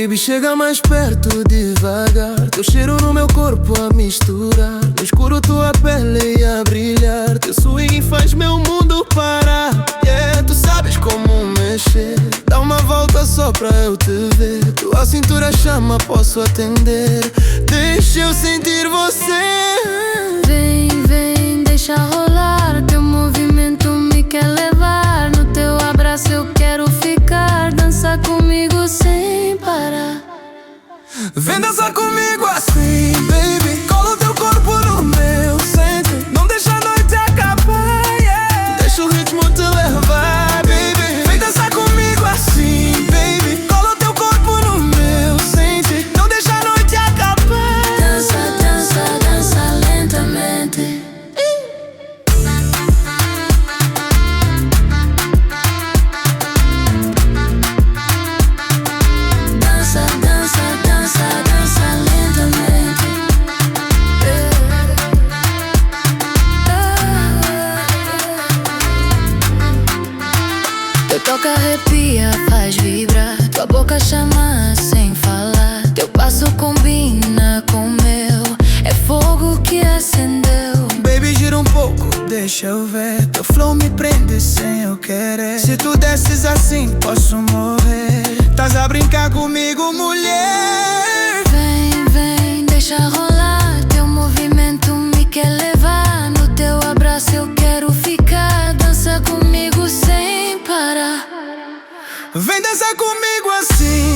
Baby, chega mais perto devagar. Teu cheiro no meu corpo a misturar. No escuro tua pele a brilhar. Teu swing faz meu mundo parar. Yeah, tu sabes como mexer. Dá uma volta só pra eu te ver. Tua cintura chama, posso atender. Deixa eu sentir você. Vem, vem, deixa rolar. Teu movimento me quer levar. No teu abraço eu quero ficar. Dança comigo sem parar. Vem dançar comigo assim, baby. Cola o teu corpo no meu, sente. Não deixa a noite acabar, yeah. Deixa o ritmo te levar, baby. Vem dançar comigo assim, baby. Cola o teu corpo no meu, sente. Não deixa a noite acabar. Dança, dança, dança lentamente. Dança, dança, dança, dança lentamente. Teu toque arrepia, faz vibrar. Tua boca chama sem falar. Teu passo combina com o meu. É fogo que acendeu. Baby, gira um pouco, deixa eu ver. Teu flow me prende sem eu querer. Se tu desces assim, posso morrer. Tás a brincar comigo, mulher. Vem, vem, deixa rolar. Teu movimento me quer levar. No teu abraço eu quero ficar. Dança comigo sem parar. Vem dançar comigo assim,